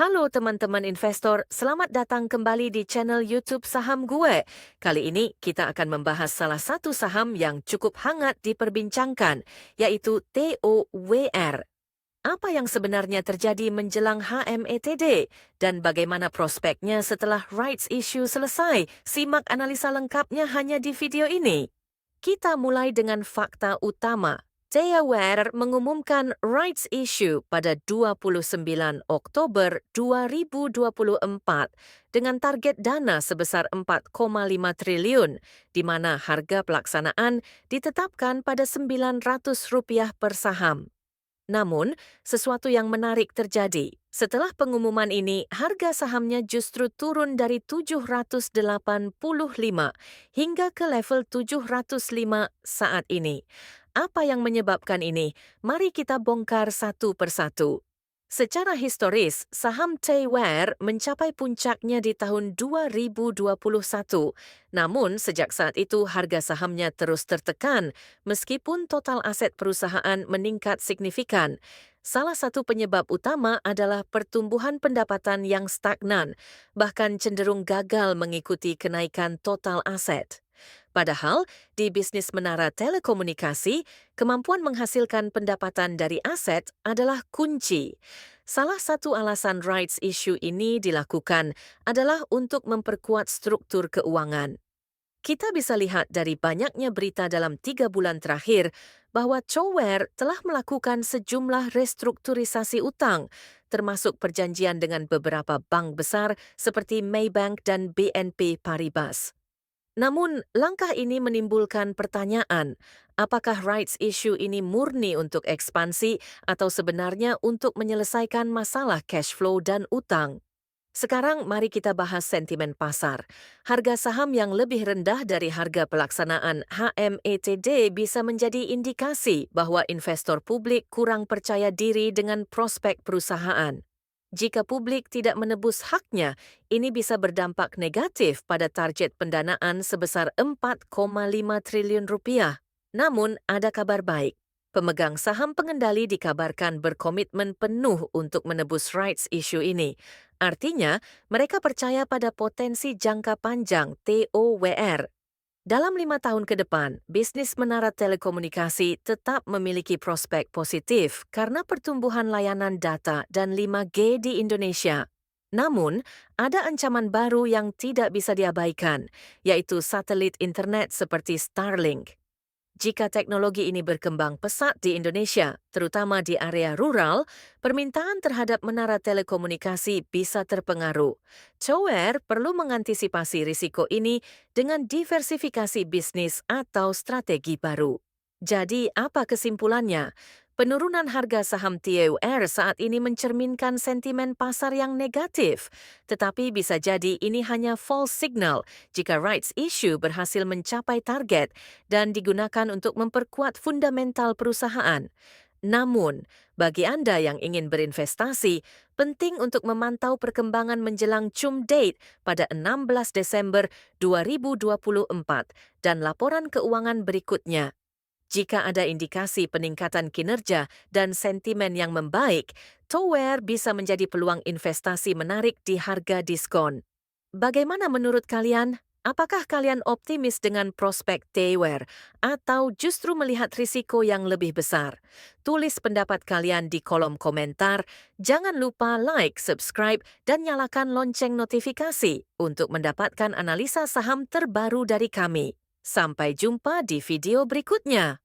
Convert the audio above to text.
Halo teman-teman investor, selamat datang kembali di channel YouTube Saham Gue. Kali ini kita akan membahas salah satu saham yang cukup hangat diperbincangkan, yaitu TOWR. Apa yang sebenarnya terjadi menjelang HMETD dan bagaimana prospeknya setelah rights issue selesai? Simak analisa lengkapnya hanya di video ini. Kita mulai dengan fakta utama. TOWR mengumumkan rights issue pada 29 Oktober 2024 dengan target dana sebesar 4,5 triliun, di mana harga pelaksanaan ditetapkan pada Rp900 per saham. Namun, sesuatu yang menarik terjadi. Setelah pengumuman ini, harga sahamnya justru turun dari 785 hingga ke level 705 saat ini. Apa yang menyebabkan ini? Mari kita bongkar satu persatu. Secara historis, saham TOWR mencapai puncaknya di tahun 2021. Namun, sejak saat itu harga sahamnya terus tertekan, meskipun total aset perusahaan meningkat signifikan. Salah satu penyebab utama adalah pertumbuhan pendapatan yang stagnan, bahkan cenderung gagal mengikuti kenaikan total aset. Padahal, di bisnis menara telekomunikasi, kemampuan menghasilkan pendapatan dari aset adalah kunci. Salah satu alasan rights issue ini dilakukan adalah untuk memperkuat struktur keuangan. Kita bisa lihat dari banyaknya berita dalam 3 bulan terakhir bahwa TOWR telah melakukan sejumlah restrukturisasi utang, termasuk perjanjian dengan beberapa bank besar seperti Maybank dan BNP Paribas. Namun, langkah ini menimbulkan pertanyaan, apakah rights issue ini murni untuk ekspansi atau sebenarnya untuk menyelesaikan masalah cash flow dan utang? Sekarang mari kita bahas sentimen pasar. Harga saham yang lebih rendah dari harga pelaksanaan HMETD bisa menjadi indikasi bahwa investor publik kurang percaya diri dengan prospek perusahaan. Jika publik tidak menebus haknya, ini bisa berdampak negatif pada target pendanaan sebesar Rp4,5 triliun. Namun, ada kabar baik. Pemegang saham pengendali dikabarkan berkomitmen penuh untuk menebus rights issue ini. Artinya, mereka percaya pada potensi jangka panjang TOWR. Dalam 5 tahun ke depan, bisnis menara telekomunikasi tetap memiliki prospek positif karena pertumbuhan layanan data dan 5G di Indonesia. Namun, ada ancaman baru yang tidak bisa diabaikan, yaitu satelit internet seperti Starlink. Jika teknologi ini berkembang pesat di Indonesia, terutama di area rural, permintaan terhadap menara telekomunikasi bisa terpengaruh. TOWR perlu mengantisipasi risiko ini dengan diversifikasi bisnis atau strategi baru. Jadi, apa kesimpulannya? Penurunan harga saham TOWR saat ini mencerminkan sentimen pasar yang negatif, tetapi bisa jadi ini hanya false signal jika rights issue berhasil mencapai target dan digunakan untuk memperkuat fundamental perusahaan. Namun, bagi Anda yang ingin berinvestasi, penting untuk memantau perkembangan menjelang cum date pada 16 Desember 2024 dan laporan keuangan berikutnya. Jika ada indikasi peningkatan kinerja dan sentimen yang membaik, TOWR bisa menjadi peluang investasi menarik di harga diskon. Bagaimana menurut kalian? Apakah kalian optimis dengan prospek TOWR atau justru melihat risiko yang lebih besar? Tulis pendapat kalian di kolom komentar. Jangan lupa like, subscribe, dan nyalakan lonceng notifikasi untuk mendapatkan analisa saham terbaru dari kami. Sampai jumpa di video berikutnya.